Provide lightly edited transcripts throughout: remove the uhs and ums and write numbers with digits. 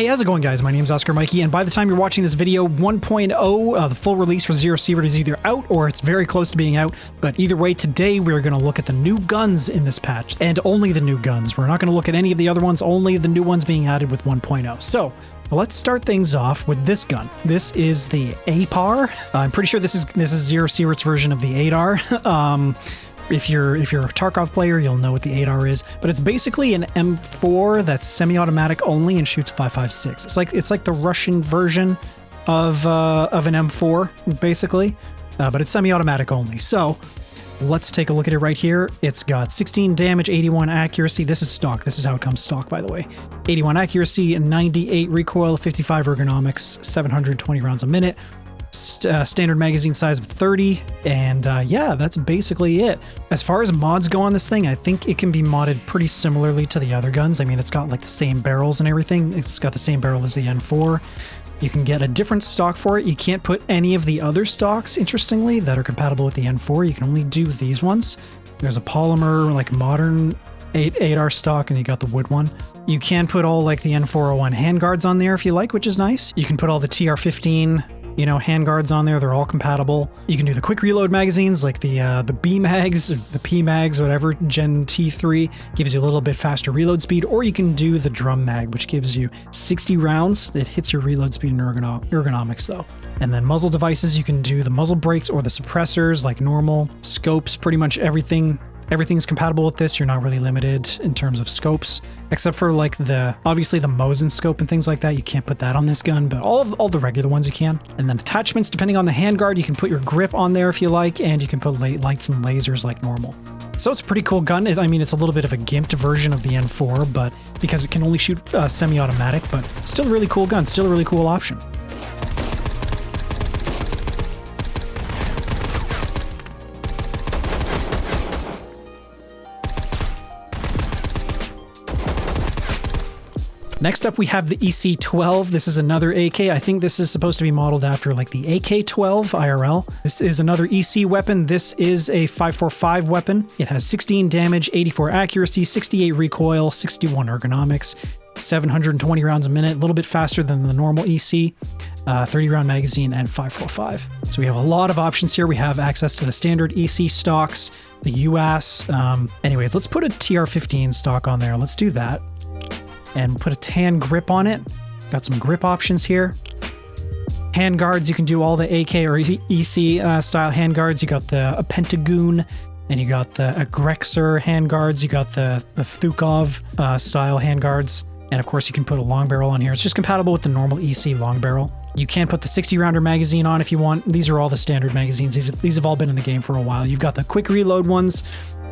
Hey, how's it going, guys? My name's Oscar Mikey, and by the time you're watching this video, 1.0, the full release for Zero Sievert is either out or it's very close to being out. But either way, today we're going to look at the new guns in this patch, and only the new guns. We're not going to look at any of the other ones, only the new ones being added with 1.0. So let's start things off with this gun. This is the APAR. I'm pretty sure this is Zero Sievert's version of the ADAR. If you're a Tarkov player, you'll know what the ADAR is, but it's basically an M4 that's semi-automatic only and shoots 5.56. It's like the Russian version of an M4, basically, but it's semi-automatic only. So let's take a look at it right here. It's got 16 damage, 81 accuracy. This is stock. This is how it comes stock, by the way. 81 accuracy, 98 recoil, 55 ergonomics, 720 rounds a minute. Standard magazine size of 30, and yeah, that's basically it. As far as mods go on this thing, I think it can be modded pretty similarly to the other guns. I mean, it's got like the same barrels and everything. It's got the same barrel as the N4. You can get a different stock for it. You can't put any of the other stocks, interestingly, that are compatible with the N4. You can only do these ones. There's a polymer, like modern 8R stock, and you got the wood one. You can put all like the N401 handguards on there if you like, which is nice. You can put all the TR15 handguards on there. They're all compatible. You can do the quick reload magazines like the B mags, the P mags, whatever. Gen T3 gives you a little bit faster reload speed, or you can do the drum mag, which gives you 60 rounds. That hits your reload speed and ergonomics though. And then muzzle devices, you can do the muzzle brakes or the suppressors like normal. Scopes, pretty much everything's compatible with this. You're not really limited in terms of scopes, except for like obviously the Mosin scope and things like that. You can't put that on this gun, but all the regular ones you can. And then attachments, depending on the handguard, you can put your grip on there if you like, and you can put lights and lasers like normal. So it's a pretty cool gun. I mean, it's a little bit of a gimped version of the N4, but because it can only shoot semi-automatic, but still a really cool gun, still a really cool option. Next up, we have the EC12. This is another AK. I think this is supposed to be modeled after like the AK-12 IRL. This is another EC weapon. This is a 5.45 weapon. It has 16 damage, 84 accuracy, 68 recoil, 61 ergonomics, 720 rounds a minute, a little bit faster than the normal EC, 30 round magazine, and 5.45. So we have a lot of options here. We have access to the standard EC stocks, the US. Anyways, let's put a TR15 stock on there. Let's do that. And put a tan grip on it. Got some grip options here. Handguards, you can do all the AK or EC style handguards. You got the Pentagoon, and you got the Agrexor handguards. You got the Thukov style handguards. And of course, you can put a long barrel on here. It's just compatible with the normal EC long barrel. You can put the 60 rounder magazine on if you want. These are all the standard magazines. These have all been in the game for a while. You've got the quick reload ones,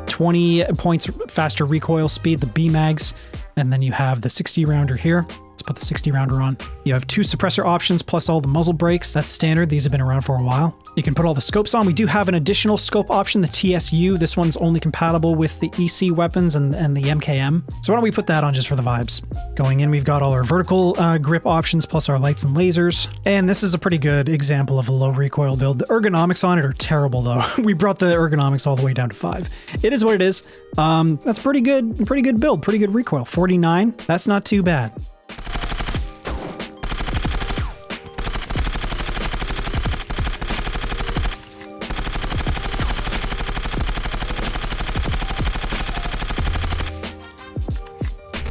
20 points faster recoil speed, the B mags, and then you have the 60 rounder here. Let's put the 60 rounder on. You have 2 suppressor options plus all the muzzle brakes. That's standard. These have been around for a while. You can put all the scopes on. We do have an additional scope option, the TSU. This one's only compatible with the EC weapons and the MKM. So why don't we put that on just for the vibes? Going in, we've got all our vertical grip options plus our lights and lasers. And this is a pretty good example of a low recoil build. The ergonomics on it are terrible though. We brought the ergonomics all the way down to 5. It is what it is. That's pretty good build, pretty good recoil. 49, that's not too bad.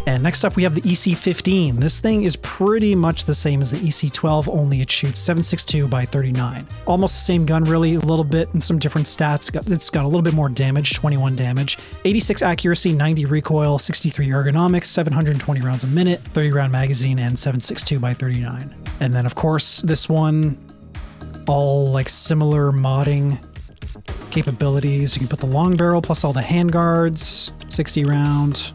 And next up, we have the EC15. This thing is pretty much the same as the EC12, only it shoots 7.62 by 39. Almost the same gun, really, a little bit and some different stats. It's got a little bit more damage, 21 damage, 86 accuracy, 90 recoil, 63 ergonomics, 720 rounds a minute, 30 round magazine, and 7.62 by 39. And then, of course, this one, all like similar modding capabilities. You can put the long barrel plus all the handguards, 60 round.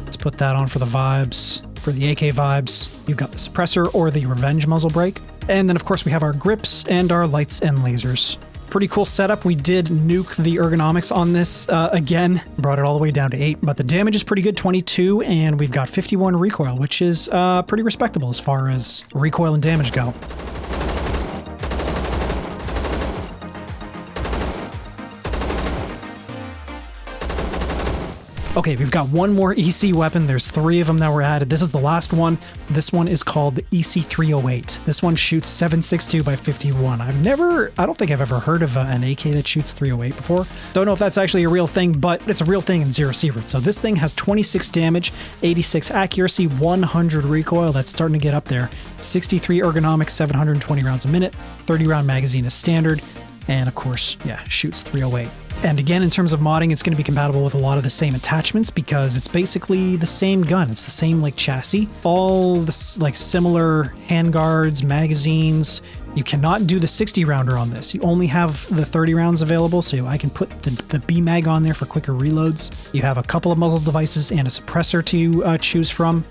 Let's put that on for the vibes, for the AK vibes. You've got the suppressor or the Revenge muzzle brake. And then of course we have our grips and our lights and lasers. Pretty cool setup. We did nuke the ergonomics on this again, brought it all the way down to 8, but the damage is pretty good, 22, and we've got 51 recoil, which is pretty respectable as far as recoil and damage go. Okay, we've got one more EC weapon. There's 3 of them that were added. This is the last one. This one is called the EC308. This one shoots 7.62 by 51. I don't think I've ever heard of an AK that shoots 308 before. Don't know if that's actually a real thing, but it's a real thing in Zero Sievert. So this thing has 26 damage, 86 accuracy, 100 recoil. That's starting to get up there. 63 ergonomics, 720 rounds a minute. 30 round magazine is standard. And of course, yeah, shoots 308. And again, in terms of modding, it's going to be compatible with a lot of the same attachments because it's basically the same gun. It's the same like chassis, all this like similar handguards, magazines. You cannot do the 60 rounder on this. You only have the 30 rounds available, so I can put the B mag on there for quicker reloads. You have a couple of muzzle devices and a suppressor to choose from.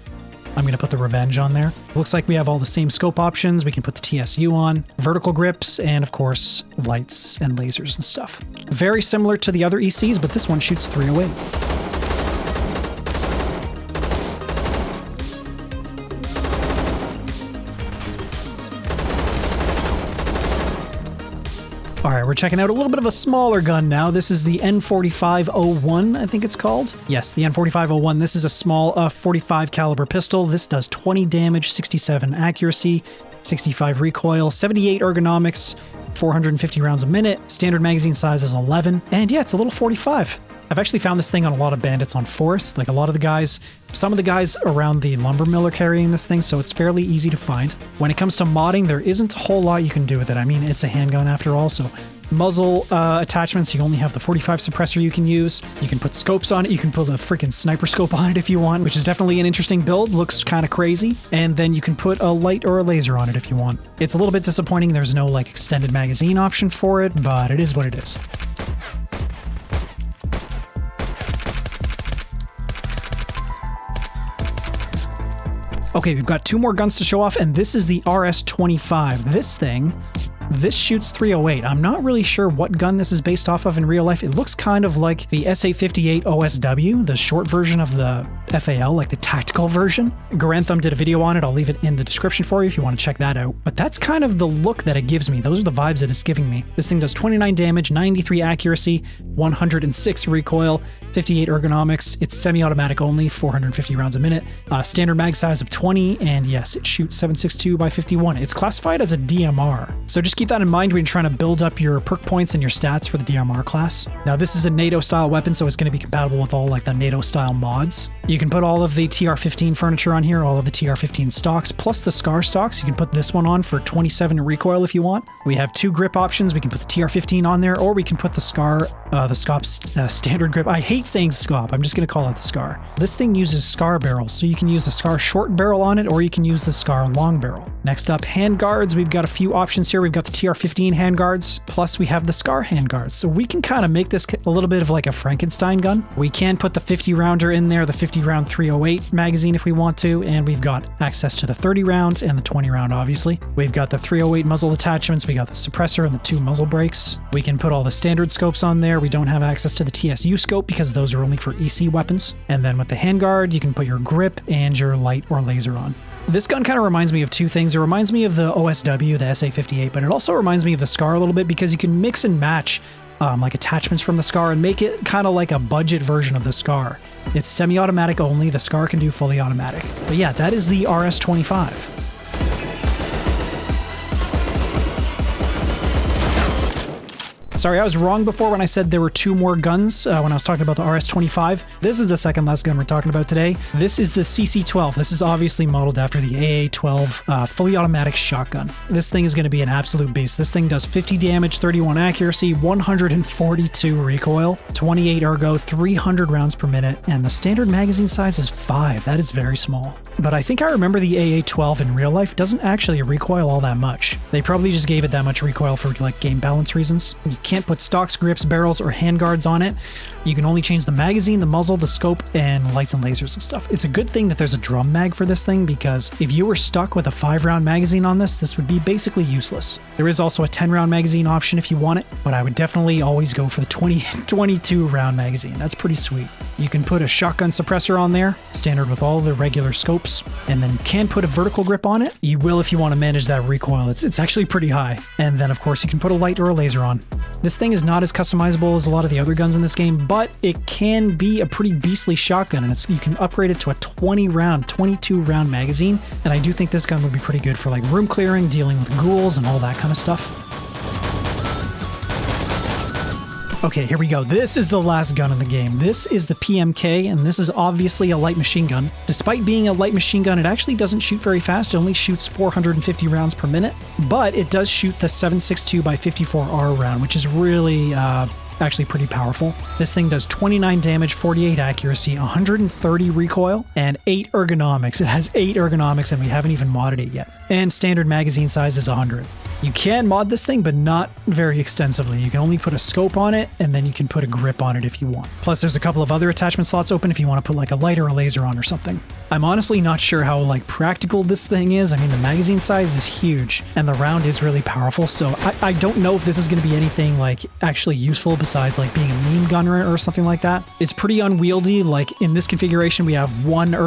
I'm going to put the Revenge on there. Looks like we have all the same scope options. We can put the TSU on, vertical grips, and of course, lights and lasers and stuff. Very similar to the other ECs, but this one shoots 308. All right, we're checking out a little bit of a smaller gun now. This is the N4501, I think it's called. Yes, the N4501. This is a small 45 caliber pistol. This does 20 damage, 67 accuracy, 65 recoil, 78 ergonomics, 450 rounds a minute. Standard magazine size is 11. And yeah, it's a little 45. I've actually found this thing on a lot of bandits on Forest. Like a lot of the guys, some of the guys around the lumber mill are carrying this thing, so it's fairly easy to find. When it comes to modding, there isn't a whole lot you can do with it. I mean, it's a handgun after all, so muzzle attachments, you only have the 45 suppressor you can use. You can put scopes on it. You can put a freaking sniper scope on it if you want, which is definitely an interesting build. Looks kind of crazy. And then you can put a light or a laser on it if you want. It's a little bit disappointing there's no like extended magazine option for it, but it is what it is. Okay, we've got 2 more guns to show off, and this is the RS-25. This shoots 308. I'm not really sure what gun this is based off of in real life. It looks kind of like the SA-58 OSW, the short version of the FAL, like the tactical version. Garantham did a video on it. I'll leave it in the description for you if you want to check that out. But that's kind of the look that it gives me. Those are the vibes that it's giving me. This thing does 29 damage, 93 accuracy, 106 recoil, 58 ergonomics. It's semi-automatic only, 450 rounds a minute. Standard mag size of 20, and yes, it shoots 7.62 by 51. It's classified as a DMR. So just keep that in mind when you're trying to build up your perk points and your stats for the DMR class. Now, this is a NATO style weapon, so it's going to be compatible with all like the NATO style mods. You can put all of the TR-15 furniture on here, all of the TR-15 stocks, plus the SCAR stocks. You can put this one on for 27 recoil if you want. We have 2 grip options. We can put the TR-15 on there, or we can put the SCAR, standard grip. I hate saying SCOP. I'm just going to call it the SCAR. This thing uses SCAR barrels, so you can use the SCAR short barrel on it, or you can use the SCAR long barrel. Next up, handguards. We've got a few options here. We've got the TR-15 handguards, plus we have the SCAR handguards. So we can kind of make this a little bit of like a Frankenstein gun. We can put the 50 rounder in there, the 50 round 308 magazine if we want to, and we've got access to the 30 rounds and the 20 round, obviously. We've got the 308 muzzle attachments. We got the suppressor and the 2 muzzle brakes. We can put all the standard scopes on there. We don't have access to the TSU scope because those are only for EC weapons. And then with the handguard, you can put your grip and your light or laser on. This gun kind of reminds me of 2 things. It reminds me of the OSW, the SA-58, but it also reminds me of the SCAR a little bit because you can mix and match like attachments from the SCAR and make it kind of like a budget version of the SCAR. It's semi-automatic only. The SCAR can do fully automatic. But yeah, that is the RS-25. Sorry, I was wrong before when I said there were 2 more guns when I was talking about the RS-25. This is the second last gun we're talking about today. This is the CC-12. This is obviously modeled after the AA-12 fully automatic shotgun. This thing is going to be an absolute beast. This thing does 50 damage, 31 accuracy, 142 recoil, 28 ergo, 300 rounds per minute, and the standard magazine size is 5. That is very small. But I think I remember the AA-12 in real life doesn't actually recoil all that much. They probably just gave it that much recoil for like game balance reasons. You can't put stocks, grips, barrels, or handguards on it. You can only change the magazine, the muzzle, the scope, and lights and lasers and stuff. It's a good thing that there's a drum mag for this thing because if you were stuck with a 5-round magazine on this would be basically useless. There is also a 10-round magazine option if you want it, but I would definitely always go for the 22-round magazine. That's pretty sweet. You can put a shotgun suppressor on there, standard with all the regular scopes, and then you can put a vertical grip on it. You will if you want to manage that recoil. It's actually pretty high. And then, of course, you can put a light or a laser on. This thing is not as customizable as a lot of the other guns in this game, but it can be a pretty beastly shotgun, and you can upgrade it to a 22 round magazine, and I do think this gun would be pretty good for like room clearing, dealing with ghouls, and all that kind of stuff. Okay, here we go. This is the last gun in the game. This is the PMK, and this is obviously a light machine gun. Despite being a light machine gun, it actually doesn't shoot very fast. It only shoots 450 rounds per minute, but it does shoot the 7.62x54R round, which is really actually pretty powerful. This thing does 29 damage, 48 accuracy, 130 recoil, and 8 ergonomics. It has 8 ergonomics, and we haven't even modded it yet. And standard magazine size is 100. You can mod this thing, but not very extensively. You can only put a scope on it, and then you can put a grip on it if you want. Plus, there's a couple of other attachment slots open if you want to put like a light or a laser on or something. I'm honestly not sure how like practical this thing is. I mean, the magazine size is huge, and the round is really powerful, so I don't know if this is going to be anything like actually useful besides like being a meme gunner or something like that. It's pretty unwieldy. Like in this configuration, we have 1 point of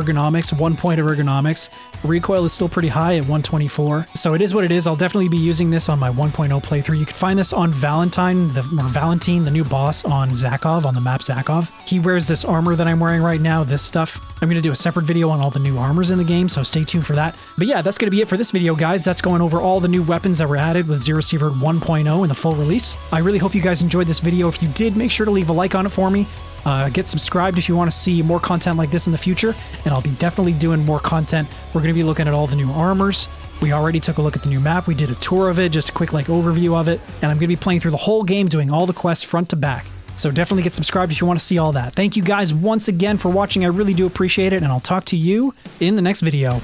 ergonomics. Recoil is still pretty high at 124, so it is what it is. I'll definitely be using this on my 1.0 playthrough. You can find this on Valentine, the new boss on Zakov, on the map Zakov. He wears this armor that I'm wearing right now, this stuff. I'm going to do a separate video on all the new armors in the game, so stay tuned for that. But yeah, that's going to be it for this video, guys. That's going over all the new weapons that were added with Zero Sievert 1.0 in the full release. I really hope you guys enjoyed this video. If you did, make sure to leave a like on it for me. Get subscribed if you want to see more content like this in the future, and I'll be definitely doing more content. We're going to be looking at all the new armors. We already took a look at the new map. We did a tour of it, just a quick like overview of it, and I'm going to be playing through the whole game, doing all the quests front to back. So definitely get subscribed if you want to see all that. Thank you guys once again for watching. I really do appreciate it, and I'll talk to you in the next video.